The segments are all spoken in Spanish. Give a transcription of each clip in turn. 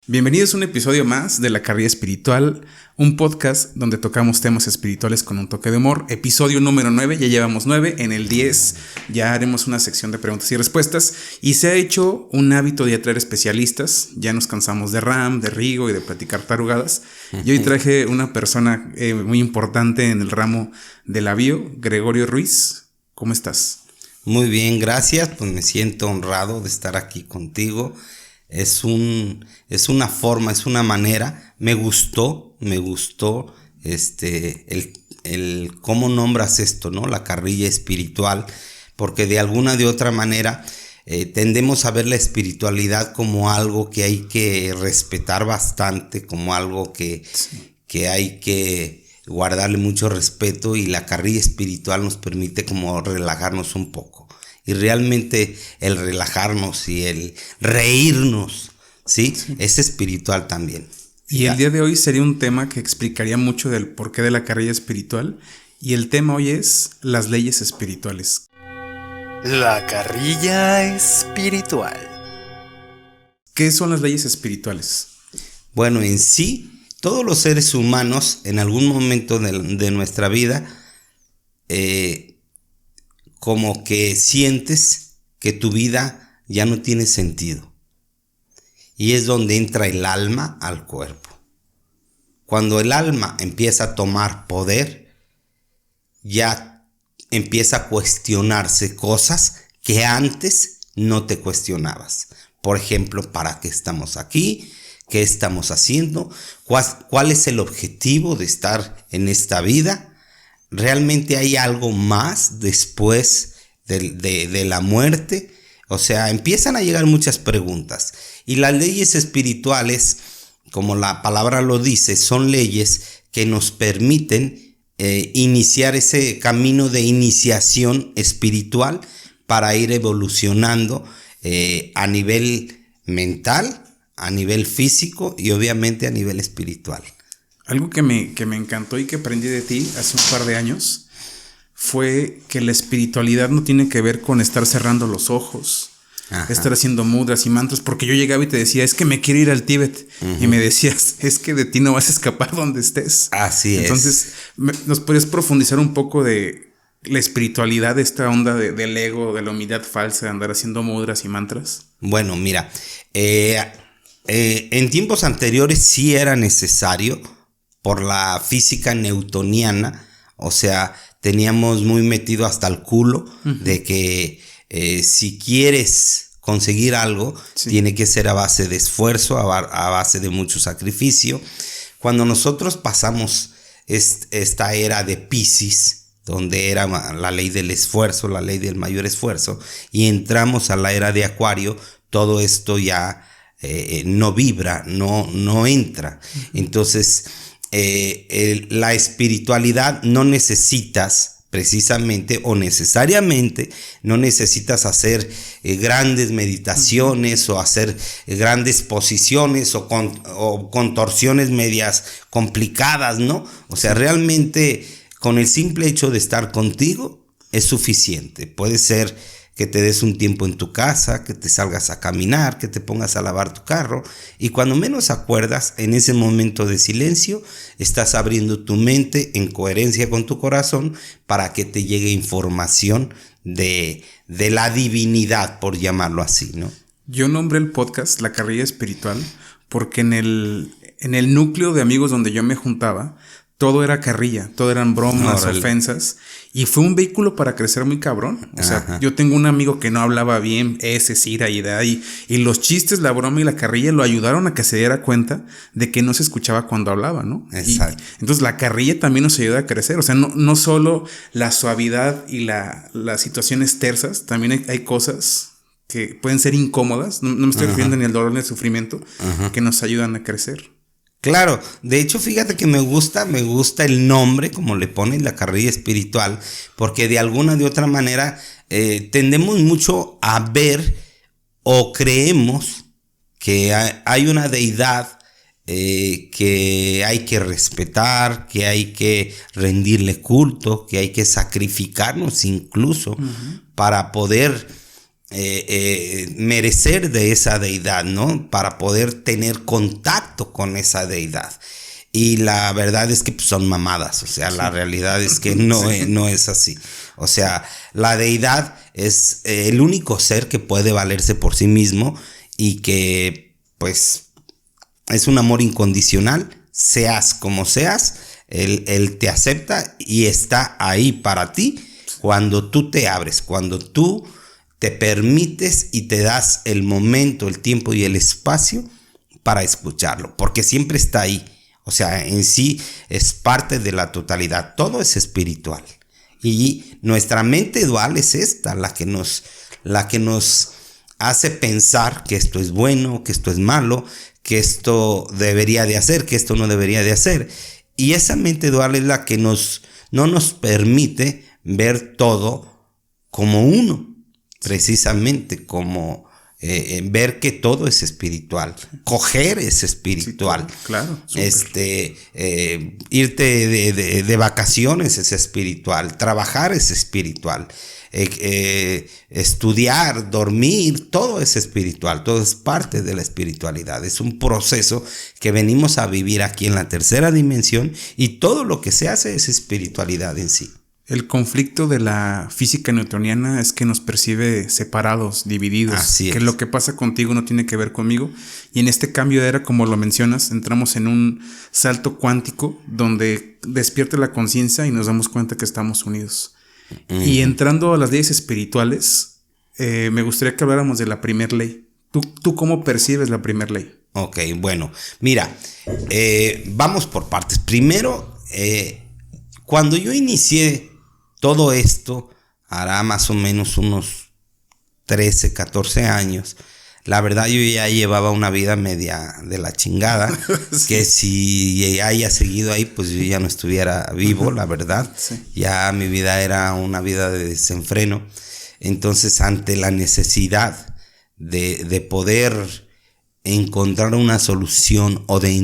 Bienvenidos a un episodio más de La Carrilla Espiritual, un podcast donde tocamos temas espirituales con un toque de humor. Episodio número 9, ya llevamos 9, en el 10 ya haremos una sección de preguntas y respuestas y se ha hecho un hábito de atraer especialistas. Ya nos cansamos de Ram, de Rigo y de platicar tarugadas. Y hoy traje una persona muy importante en el ramo de la bio, Gregorio Ruiz. ¿Cómo estás? Muy bien, gracias, pues me siento honrado de estar aquí contigo. Es una forma, es una manera. Me gustó el cómo nombras esto, ¿no? La carrilla espiritual, porque de alguna de otra manera tendemos a ver la espiritualidad como algo que hay que respetar bastante, como algo que hay que guardarle mucho respeto, y la carrilla espiritual nos permite como relajarnos un poco. Y realmente el relajarnos y el reírnos, ¿sí? Es espiritual también. Y el día de hoy sería un tema que explicaría mucho del porqué de la carrilla espiritual. Y el tema hoy es las leyes espirituales. La carrilla espiritual. ¿Qué son las leyes espirituales? Bueno, en sí, todos los seres humanos en algún momento de nuestra vida como que sientes que tu vida ya no tiene sentido. Y es donde entra el alma al cuerpo. Cuando el alma empieza a tomar poder, ya empieza a cuestionarse cosas que antes no te cuestionabas. Por ejemplo, ¿para qué estamos aquí? ¿Qué estamos haciendo? ¿Cuál es el objetivo de estar en esta vida? ¿Realmente hay algo más después de la muerte? O sea, empiezan a llegar muchas preguntas. Y las leyes espirituales, como la palabra lo dice, son leyes que nos permiten iniciar ese camino de iniciación espiritual para ir evolucionando a nivel mental, a nivel físico y obviamente a nivel espiritual. Algo que me encantó y que aprendí de ti hace un par de años fue que la espiritualidad no tiene que ver con estar cerrando los ojos, estar haciendo mudras y mantras, porque yo llegaba y te decía, es que me quiero ir al Tíbet, y me decías, es que de ti no vas a escapar donde estés. Así es. Entonces, ¿nos puedes profundizar un poco de la espiritualidad, de esta onda del ego, de la humildad falsa, de andar haciendo mudras y mantras? Bueno, mira, en tiempos anteriores sí era necesario por la física newtoniana, o sea, teníamos muy metido hasta el culo de que si quieres conseguir algo, tiene que ser a base de esfuerzo, a base de mucho sacrificio. Cuando nosotros pasamos esta era de Piscis, donde era la ley del esfuerzo, la ley del mayor esfuerzo, y entramos a la era de Acuario, todo esto ya no vibra, no entra. Entonces, la espiritualidad no necesitas precisamente o necesariamente, no necesitas hacer grandes meditaciones o hacer grandes posiciones o contorsiones medias complicadas, ¿no? O sea, realmente con el simple hecho de estar contigo es suficiente. Puede ser que te des un tiempo en tu casa, que te salgas a caminar, que te pongas a lavar tu carro, y cuando menos acuerdas, en ese momento de silencio, estás abriendo tu mente en coherencia con tu corazón para que te llegue información de la divinidad, por llamarlo así, ¿no? Yo nombré el podcast La Carrilla Espiritual porque en el núcleo de amigos donde yo me juntaba, todo era carrilla, todo eran bromas, ofensas, y fue un vehículo para crecer muy cabrón. O sea, yo tengo un amigo que no hablaba bien, Cira y y los chistes, la broma y la carrilla lo ayudaron a que se diera cuenta de que no se escuchaba cuando hablaba, ¿no? Exacto. Entonces la carrilla también nos ayuda a crecer. O sea, no solo la suavidad y las situaciones tersas, también hay cosas que pueden ser incómodas, no me estoy refiriendo ni al dolor ni al sufrimiento, que nos ayudan a crecer. Claro, de hecho fíjate que me gusta el nombre, como le ponen, la carrilla espiritual, porque de alguna de otra manera tendemos mucho a ver o creemos que hay una deidad que hay que respetar, que hay que rendirle culto, que hay que sacrificarnos incluso para poder merecer de esa deidad, ¿no? Para poder tener contacto con esa deidad. Y la verdad es que pues, son mamadas, o sea, la realidad es que no es así. O sea, la deidad es el único ser que puede valerse por sí mismo y que pues es un amor incondicional, seas como seas, él te acepta y está ahí para ti cuando tú te abres, cuando tú te permites y te das el momento, el tiempo y el espacio para escucharlo, porque siempre está ahí. O sea, en sí es parte de la totalidad. Todo es espiritual. Y nuestra mente dual es esta, la que nos hace pensar que esto es bueno, que esto es malo, que esto debería de hacer, que esto no debería de hacer. Y esa mente dual es la que no nos permite ver todo como uno, precisamente como ver que todo es espiritual, coger es espiritual, sí, claro, irte de vacaciones es espiritual, trabajar es espiritual, estudiar, dormir, todo es espiritual, todo es parte de la espiritualidad. Es un proceso que venimos a vivir aquí en la tercera dimensión y todo lo que se hace es espiritualidad en sí. El conflicto de la física newtoniana es que nos percibe separados, divididos. Así es. Que lo que pasa contigo no tiene que ver conmigo. Y en este cambio de era, como lo mencionas, entramos en un salto cuántico donde despierta la conciencia y nos damos cuenta que estamos unidos. Y entrando a las leyes espirituales, me gustaría que habláramos de la primera ley. ¿Tú cómo percibes la primera ley? Ok, bueno, mira, vamos por partes. Primero, cuando yo inicié todo esto, hará más o menos unos 13, 14 años. La verdad yo ya llevaba una vida media de la chingada, sí. Que si haya seguido ahí, pues yo ya no estuviera vivo, la verdad. Sí. Ya mi vida era una vida de desenfreno. Entonces, ante la necesidad de poder encontrar una solución o de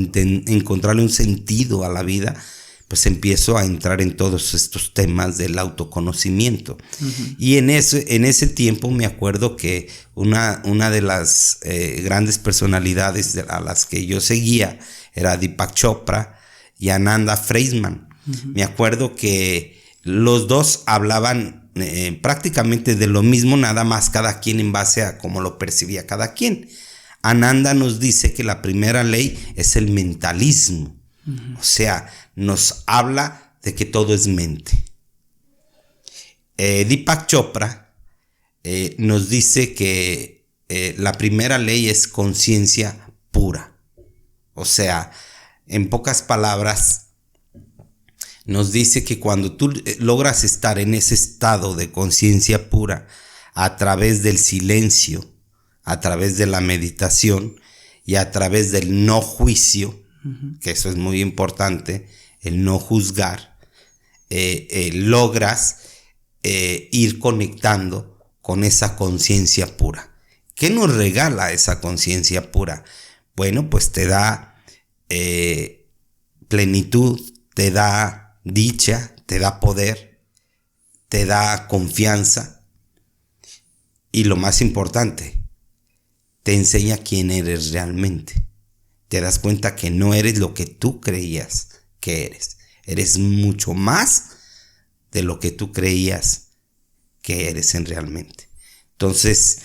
encontrarle un sentido a la vida, pues empiezo a entrar en todos estos temas del autoconocimiento. Uh-huh. Y en ese tiempo me acuerdo que una de las grandes personalidades a las que yo seguía era Deepak Chopra y Ananda Freisman. Uh-huh. Me acuerdo que los dos hablaban prácticamente de lo mismo, nada más cada quien en base a cómo lo percibía cada quien. Ananda nos dice que la primera ley es el mentalismo. Uh-huh. O sea, nos habla de que todo es mente. Deepak Chopra nos dice que la primera ley es conciencia pura. O sea, en pocas palabras, nos dice que cuando tú logras estar en ese estado de conciencia pura a través del silencio, a través de la meditación y a través del no juicio, que eso es muy importante, el no juzgar, logras ir conectando con esa conciencia pura. ¿Qué nos regala esa conciencia pura? Bueno, pues te da plenitud, te da dicha, te da poder, te da confianza y lo más importante, te enseña quién eres realmente. Te das cuenta que no eres lo que tú creías que eres. Eres mucho más de lo que tú creías que eres realmente. Entonces,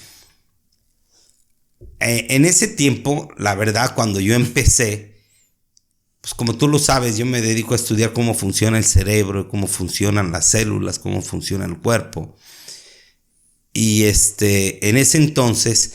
en ese tiempo, la verdad, cuando yo empecé, pues como tú lo sabes, yo me dedico a estudiar cómo funciona el cerebro, cómo funcionan las células, cómo funciona el cuerpo. Y en ese entonces,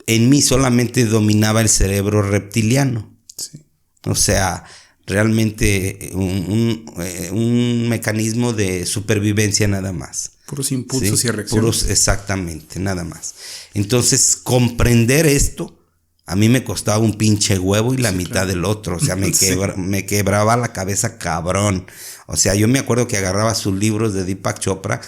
en mí solamente dominaba el cerebro reptiliano. Sí. O sea, realmente un mecanismo de supervivencia nada más. Puros impulsos, ¿sí? Y reacciones. Puros, exactamente, nada más. Entonces, comprender esto, a mí me costaba un pinche huevo y la mitad claro. del otro. O sea, me quebraba la cabeza cabrón. O sea, yo me acuerdo que agarraba sus libros de Deepak Chopra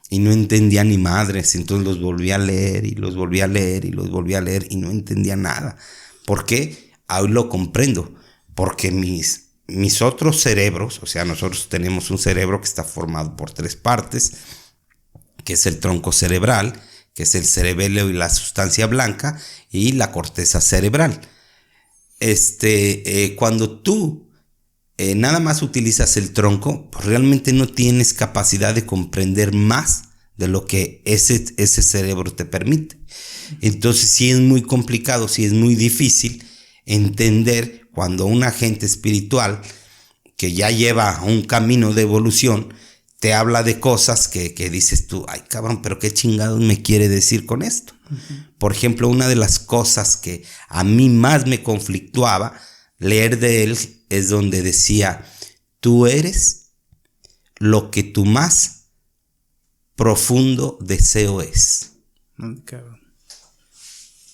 y no entendía ni madres, entonces los volví a leer y los volví a leer y los volví a leer y no entendía nada. ¿Por qué? Hoy lo comprendo, porque mis otros cerebros, o sea, nosotros tenemos un cerebro que está formado por 3 partes, que es el tronco cerebral, que es el cerebelo y la sustancia blanca, y la corteza cerebral. Cuando tú nada más utilizas el tronco, pues realmente no tienes capacidad de comprender más de lo que ese cerebro te permite. Entonces sí es muy complicado, sí es muy difícil entender cuando un agente espiritual que ya lleva un camino de evolución te habla de cosas que dices tú, ay cabrón, pero qué chingados me quiere decir con esto. Por ejemplo, una de las cosas que a mí más me conflictuaba leer de él es donde decía, tú eres lo que tu más profundo deseo es. Cabrón.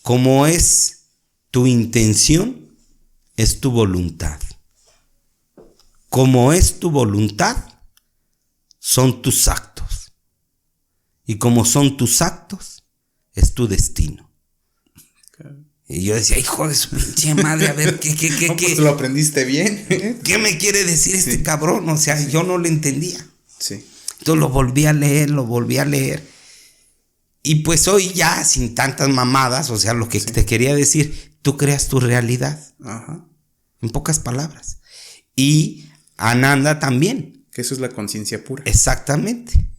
Como es tu intención, es tu voluntad. Como es tu voluntad, son tus actos. Y como son tus actos, es tu destino. Y yo decía, hijo de su pinche madre, a ver, No, pues lo aprendiste bien. ¿Qué me quiere decir este cabrón? O sea, yo no lo entendía. Sí. Entonces lo volví a leer. Y pues hoy ya, sin tantas mamadas, o sea, lo que te quería decir, tú creas tu realidad. Ajá. En pocas palabras. Y Ananda también. Que eso es la conciencia pura. Exactamente.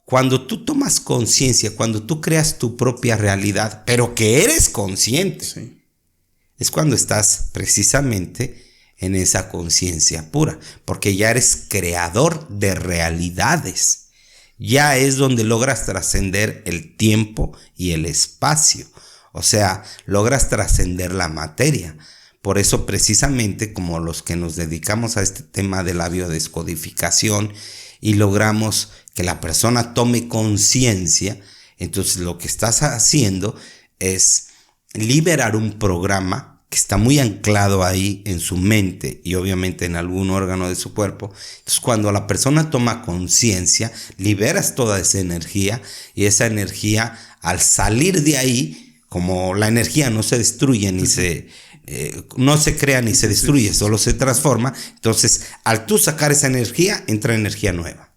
Cuando tú tomas conciencia, cuando tú creas tu propia realidad, pero que eres consciente, Sí. es cuando estás precisamente en esa conciencia pura, porque ya eres creador de realidades. Ya es donde logras trascender el tiempo y el espacio. O sea, logras trascender la materia. Por eso precisamente como los que nos dedicamos a este tema de la biodescodificación y logramos que la persona tome conciencia, entonces lo que estás haciendo es liberar un programa que está muy anclado ahí en su mente y obviamente en algún órgano de su cuerpo. Entonces cuando la persona toma conciencia, liberas toda esa energía y esa energía al salir de ahí, como la energía no se destruye ni no se crea ni se destruye, solo se transforma. Entonces, al tú sacar esa energía, entra energía nueva.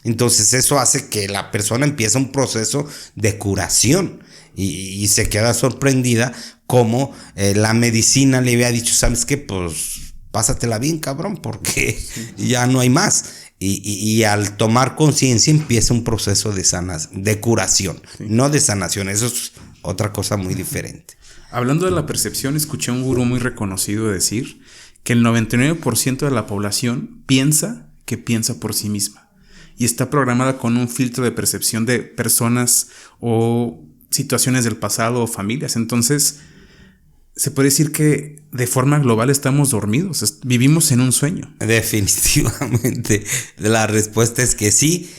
Entonces, eso hace que la persona empiece un proceso de curación y se queda sorprendida como la medicina le había dicho, ¿sabes qué? Pues pásatela bien, cabrón, porque ya no hay más. Y al tomar conciencia empieza un proceso de curación, no de sanación. Eso es otra cosa muy diferente. Hablando de la percepción, escuché a un gurú muy reconocido decir que el 99% de la población piensa que piensa por sí misma y está programada con un filtro de percepción de personas o situaciones del pasado o familias. Entonces, se puede decir que de forma global estamos dormidos, vivimos en un sueño. Definitivamente, la respuesta es que sí.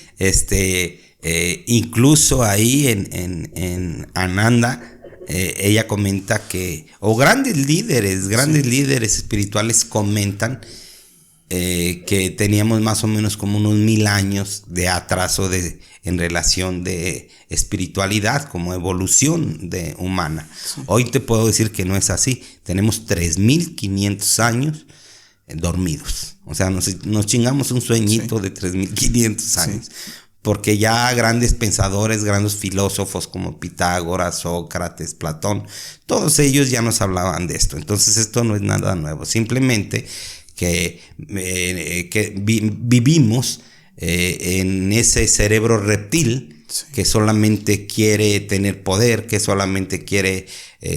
Incluso ahí en Ananda, ella comenta que, o grandes líderes espirituales comentan que teníamos más o menos como unos 1000 años de atraso en relación de espiritualidad, como evolución humana. Sí. Hoy te puedo decir que no es así. Tenemos 3500 años dormidos. O sea, nos chingamos un sueñito de 3500 años. Sí. Porque ya grandes pensadores, grandes filósofos como Pitágoras, Sócrates, Platón, todos ellos ya nos hablaban de esto. Entonces esto no es nada nuevo, simplemente que vivimos en ese cerebro reptil que solamente quiere tener poder, que solamente quiere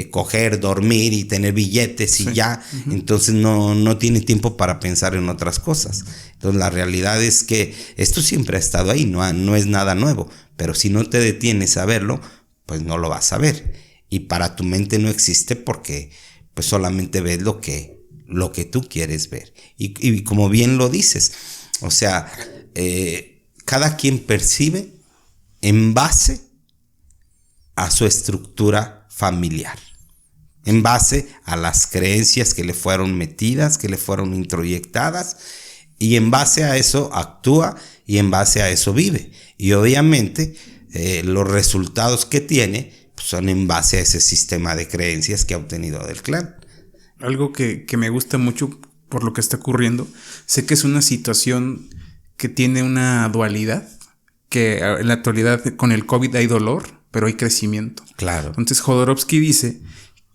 coger, dormir y tener billetes y ya. Entonces no tiene tiempo para pensar en otras cosas. Entonces la realidad es que esto siempre ha estado ahí, no es nada nuevo, pero si no te detienes a verlo, pues no lo vas a ver. Y para tu mente no existe porque pues solamente ves lo que tú quieres ver. Y como bien lo dices, o sea, cada quien percibe en base a su estructura familiar, en base a las creencias que le fueron metidas, que le fueron introyectadas, y en base a eso actúa y en base a eso vive. Y obviamente los resultados que tiene pues, son en base a ese sistema de creencias que ha obtenido del clan. Algo que me gusta mucho por lo que está ocurriendo, sé que es una situación que tiene una dualidad, que en la actualidad con el COVID hay dolor pero hay crecimiento. Claro. Entonces Jodorowsky dice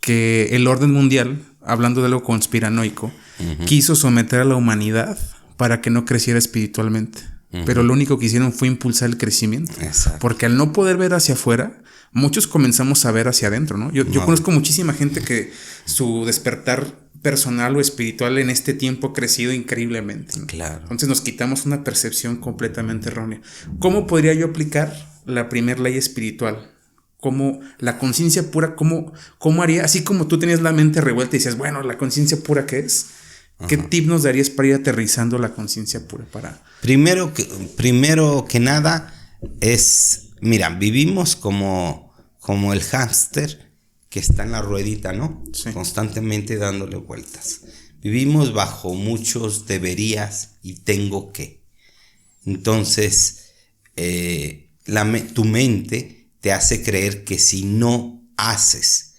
que el orden mundial, hablando de algo conspiranoico, quiso someter a la humanidad para que no creciera espiritualmente. Pero lo único que hicieron fue impulsar el crecimiento. Exacto. Porque al no poder ver hacia afuera, muchos comenzamos a ver hacia adentro, ¿no? Yo conozco muchísima gente que su despertar personal o espiritual en este tiempo ha crecido increíblemente, ¿no? Claro. Entonces nos quitamos una percepción completamente errónea. ¿Cómo podría yo aplicar la primera ley espiritual? ¿Cómo la conciencia pura, cómo haría? Así como tú tenías la mente revuelta y decías, bueno, ¿la conciencia pura qué es? ¿Qué tip nos darías para ir aterrizando la conciencia pura? Primero que nada es, mira, vivimos como el hámster que está en la ruedita, ¿no? Sí. Constantemente dándole vueltas. Vivimos bajo muchos deberías y tengo que. Entonces, tu mente te hace creer que si no haces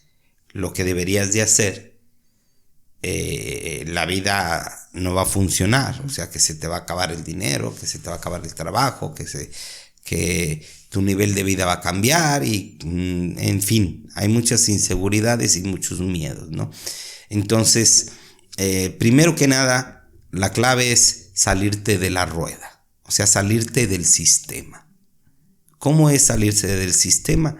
lo que deberías de hacer, la vida no va a funcionar. O sea, que se te va a acabar el dinero, que se te va a acabar el trabajo, que tu nivel de vida va a cambiar y, en fin, hay muchas inseguridades y muchos miedos, ¿no? Entonces, primero que nada, la clave es salirte de la rueda, o sea, salirte del sistema. ¿Cómo es salirse del sistema?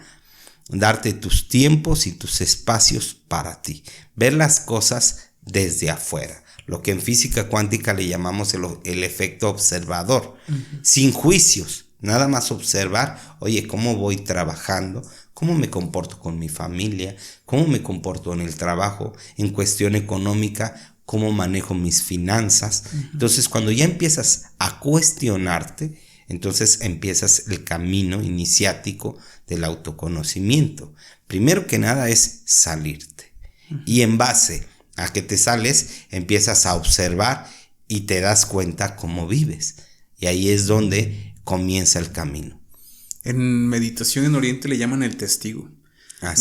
Darte tus tiempos y tus espacios para ti, ver las cosas desde afuera, lo que en física cuántica le llamamos el efecto observador, sin juicios. Nada más observar, oye, cómo voy trabajando, cómo me comporto con mi familia, cómo me comporto en el trabajo, en cuestión económica, cómo manejo mis finanzas. Entonces, cuando ya empiezas a cuestionarte, entonces empiezas el camino iniciático del autoconocimiento. Primero que nada es salirte. Y en base a que te sales, empiezas a observar y te das cuenta cómo vives. Y ahí es donde comienza el camino. En meditación en Oriente le llaman el testigo.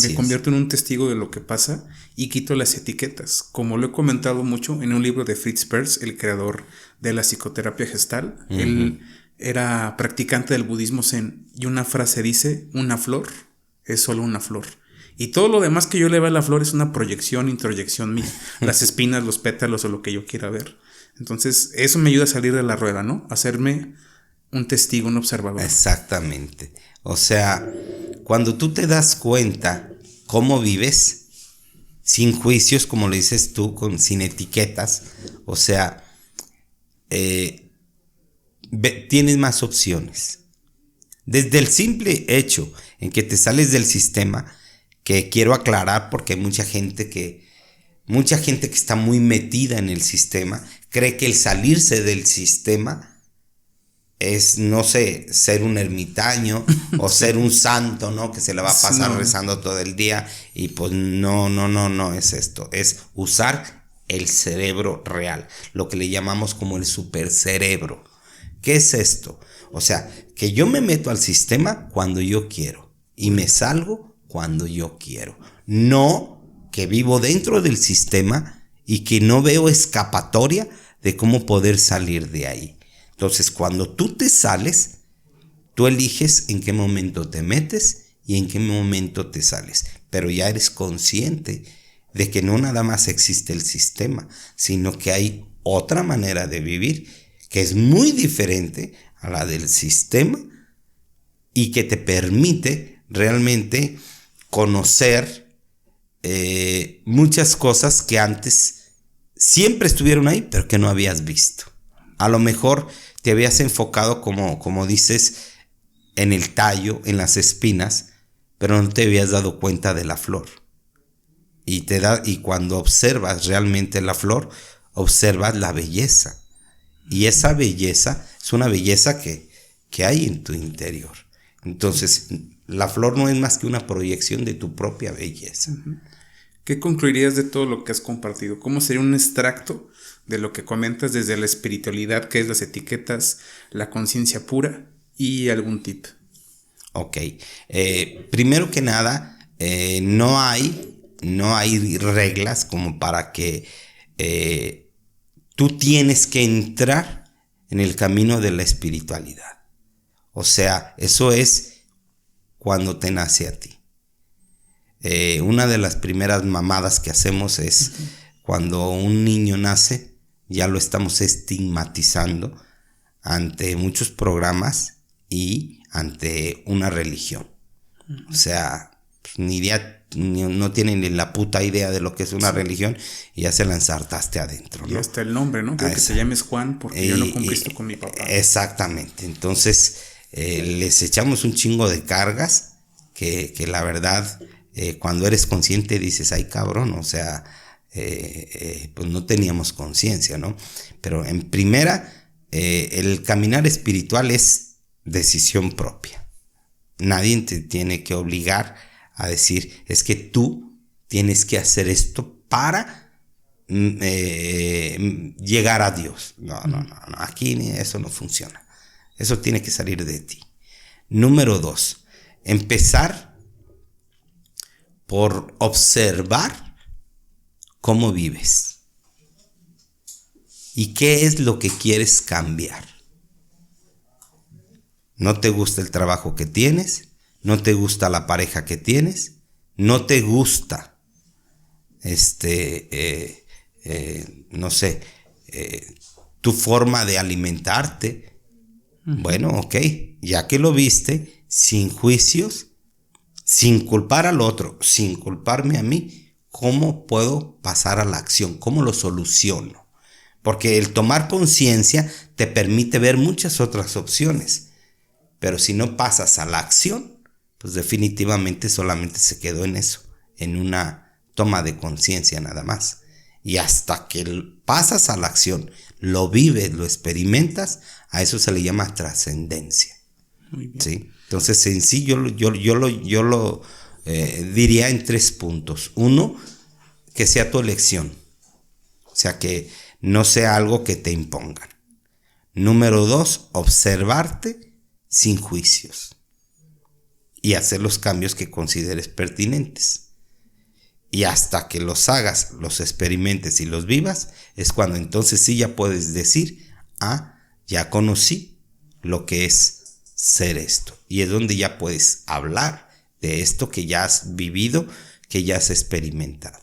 Me convierto en un testigo de lo que pasa y quito las etiquetas. Como lo he comentado mucho en un libro de Fritz Perls, el creador de la psicoterapia gestal. Él era practicante del budismo zen y una frase dice, una flor es solo una flor. Y todo lo demás que yo le veo a la flor es una proyección, introyección mía. Las espinas, los pétalos o lo que yo quiera ver. Entonces eso me ayuda a salir de la rueda, ¿no? Hacerme un testigo, un observador. Exactamente. O sea, cuando tú te das cuenta cómo vives, sin juicios, como le dices tú, sin etiquetas, o sea, tienes más opciones. Desde el simple hecho en que te sales del sistema, que quiero aclarar porque hay mucha gente que está muy metida en el sistema, cree que el salirse del sistema es, no sé, ser un ermitaño o ser un santo, ¿no? Que se la va a pasar rezando todo el día y pues no es esto. Es usar el cerebro real, lo que le llamamos como el supercerebro. ¿Qué es esto? O sea, que yo me meto al sistema cuando yo quiero y me salgo cuando yo quiero. No que vivo dentro del sistema y que no veo escapatoria de cómo poder salir de ahí. Entonces, cuando tú te sales, tú eliges en qué momento te metes y en qué momento te sales. Pero ya eres consciente de que no nada más existe el sistema, sino que hay otra manera de vivir que es muy diferente a la del sistema y que te permite realmente conocer muchas cosas que antes siempre estuvieron ahí, pero que no habías visto. A lo mejor te habías enfocado, como dices, en el tallo, en las espinas, pero no te habías dado cuenta de la flor. Y cuando observas realmente la flor, observas la belleza. Y esa belleza es una belleza que hay en tu interior. Entonces, la flor no es más que una proyección de tu propia belleza. ¿Qué concluirías de todo lo que has compartido? ¿Cómo sería un extracto de lo que comentas desde la espiritualidad, que es las etiquetas, la conciencia pura y algún tip? Ok. Primero que nada, no hay reglas como para que tú tienes que entrar en el camino de la espiritualidad. O sea, eso es cuando te nace a ti. Una de las primeras mamadas que hacemos es cuando un niño nace, ya lo estamos estigmatizando ante muchos programas y ante una religión. O sea, pues, no tienen ni la puta idea de lo que es una religión y ya se la ensartaste adentro, ¿no? Y hasta el nombre, ¿no? Creo que te llames Juan porque yo no cumpliste con mi papá. Exactamente. Entonces, les echamos un chingo de cargas que la verdad, cuando eres consciente dices, ay cabrón, o sea, pues no teníamos conciencia, ¿no? Pero en primera, el caminar espiritual es decisión propia. Nadie te tiene que obligar a decir, es que tú tienes que hacer esto para llegar a Dios. No, aquí eso no funciona. Eso tiene que salir de ti. Número 2, empezar por observar cómo vives y qué es lo que quieres cambiar. ¿No te gusta el trabajo que tienes? ¿No te gusta la pareja que tienes? ¿No te gusta no sé, tu forma de alimentarte? Bueno, ok, ya que lo viste, sin juicios, sin culpar al otro, sin culparme a mí, ¿cómo puedo pasar a la acción? ¿Cómo lo soluciono? Porque el tomar conciencia te permite ver muchas otras opciones. Pero si no pasas a la acción, pues definitivamente solamente se quedó en eso, en una toma de conciencia nada más. Y hasta que pasas a la acción, lo vives, lo experimentas, a eso se le llama trascendencia. Muy bien. ¿Sí? Entonces, en sí, yo lo diría en 3 puntos. 1, que sea tu elección. O sea, que no sea algo que te impongan. Número 2, observarte sin juicios y hacer los cambios que consideres pertinentes. Y hasta que los hagas, los experimentes y los vivas, es cuando entonces sí ya puedes decir, ya conocí lo que es ser esto. Y es donde ya puedes hablar de esto que ya has vivido, que ya has experimentado.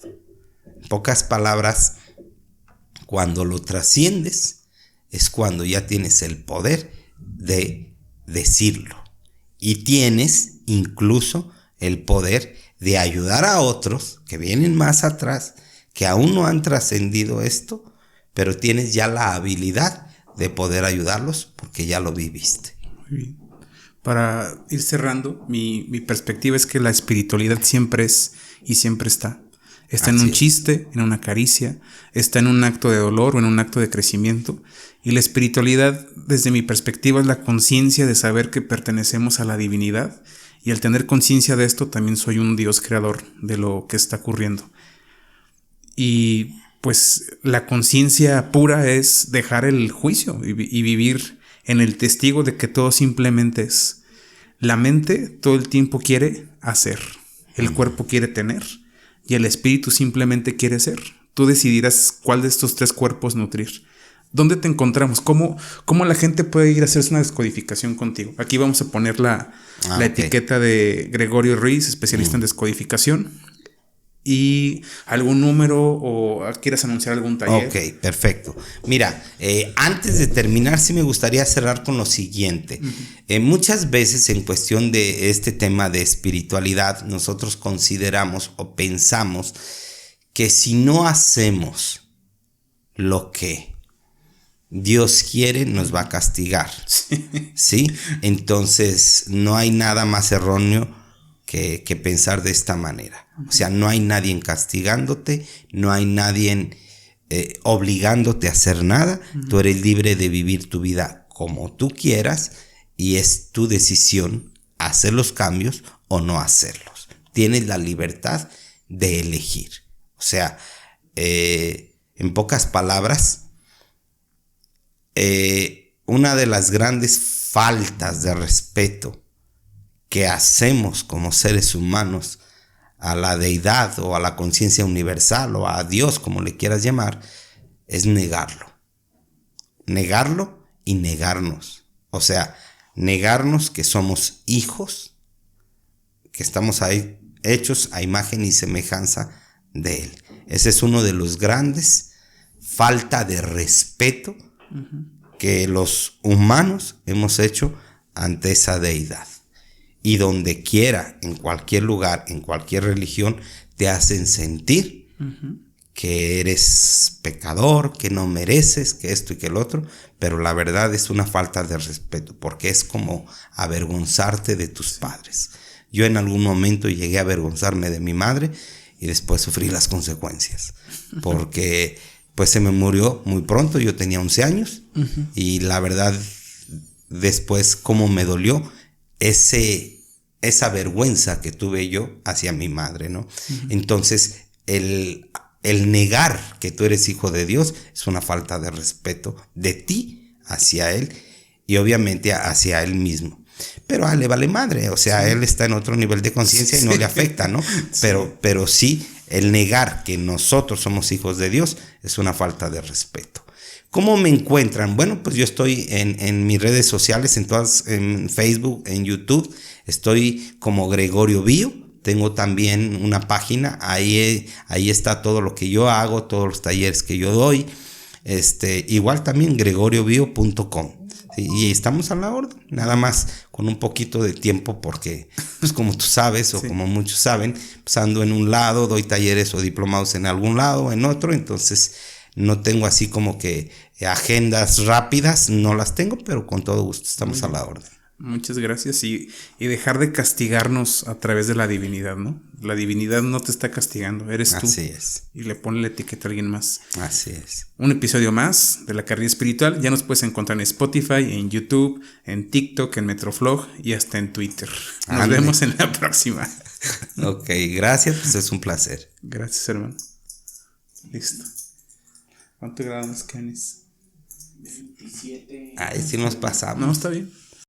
En pocas palabras, cuando lo trasciendes, es cuando ya tienes el poder de decirlo. Y tienes incluso el poder de ayudar a otros que vienen más atrás, que aún no han trascendido esto, pero tienes ya la habilidad de poder ayudarlos porque ya lo viviste. Muy bien. Para ir cerrando, mi perspectiva es que la espiritualidad siempre es y siempre está. Está en un chiste, en una caricia, está en un acto de dolor o en un acto de crecimiento. Y la espiritualidad, desde mi perspectiva, es la conciencia de saber que pertenecemos a la divinidad. Y al tener conciencia de esto, también soy un Dios creador de lo que está ocurriendo. Y pues la conciencia pura es dejar el juicio y vivir en el testigo de que todo simplemente es. La mente todo el tiempo quiere hacer, el cuerpo quiere tener y el espíritu simplemente quiere ser. Tú decidirás cuál de estos 3 cuerpos nutrir. ¿Dónde te encontramos? ¿Cómo la gente puede ir a hacerse una descodificación contigo? Aquí vamos a poner la etiqueta de Gregorio Ruiz, especialista en descodificación. ¿Y algún número o quieres anunciar algún taller? Ok, perfecto. Mira, antes de terminar, sí me gustaría cerrar con lo siguiente. Muchas veces en cuestión de este tema de espiritualidad, nosotros consideramos o pensamos que si no hacemos lo que Dios quiere, nos va a castigar. ¿Sí? Entonces, no hay nada más erróneo que pensar de esta manera. O sea, no hay nadie castigándote, no hay nadie obligándote a hacer nada. Tú eres libre de vivir tu vida como tú quieras y es tu decisión hacer los cambios o no hacerlos. Tienes la libertad de elegir. O sea, en pocas palabras, una de las grandes faltas de respeto que hacemos como seres humanos a la deidad o a la conciencia universal o a Dios, como le quieras llamar, es negarlo. Negarlo y negarnos. O sea, negarnos que somos hijos que estamos ahí hechos a imagen y semejanza de Él. Ese es uno de los grandes falta de respeto que los humanos hemos hecho ante esa deidad. Y donde quiera, en cualquier lugar, en cualquier religión, te hacen sentir que eres pecador, que no mereces, que esto y que el otro, pero la verdad es una falta de respeto, porque es como avergonzarte de tus padres. Yo en algún momento llegué a avergonzarme de mi madre y después sufrí las consecuencias, porque pues se me murió muy pronto, yo tenía 11 años, y la verdad después cómo me dolió esa vergüenza que tuve yo hacia mi madre, ¿no? Entonces, el negar que tú eres hijo de Dios es una falta de respeto de ti hacia Él y obviamente hacia Él mismo. Pero a él le vale madre, o sea, él está en otro nivel de conciencia y no le afecta, ¿no? Pero sí, el negar que nosotros somos hijos de Dios es una falta de respeto. ¿Cómo me encuentran? Bueno, pues yo estoy en mis redes sociales, en Facebook, en YouTube, estoy como Gregorio Bio. Tengo también una página, ahí está todo lo que yo hago, todos los talleres que yo doy. Igual también gregoriobio.com. ¿sí? Y estamos a la orden, nada más con un poquito de tiempo porque, pues como tú sabes o como muchos saben, pues ando en un lado, doy talleres o diplomados en algún lado, en otro, entonces no tengo así como que agendas rápidas, no las tengo, pero con todo gusto estamos a la orden. Muchas gracias y dejar de castigarnos a través de la divinidad, ¿no? La divinidad no te está castigando, eres tú. Así es. Y le pone la etiqueta a alguien más. Así es. Un episodio más de La Carrilla Espiritual. Ya nos puedes encontrar en Spotify, en YouTube, en TikTok, en Metroflog y hasta en Twitter. Nos vemos en la próxima. Ok, gracias, pues es un placer. Gracias, hermano. Listo. ¿Cuánto grabamos, Kenis? 27. Ahí sí nos pasamos. No, está bien.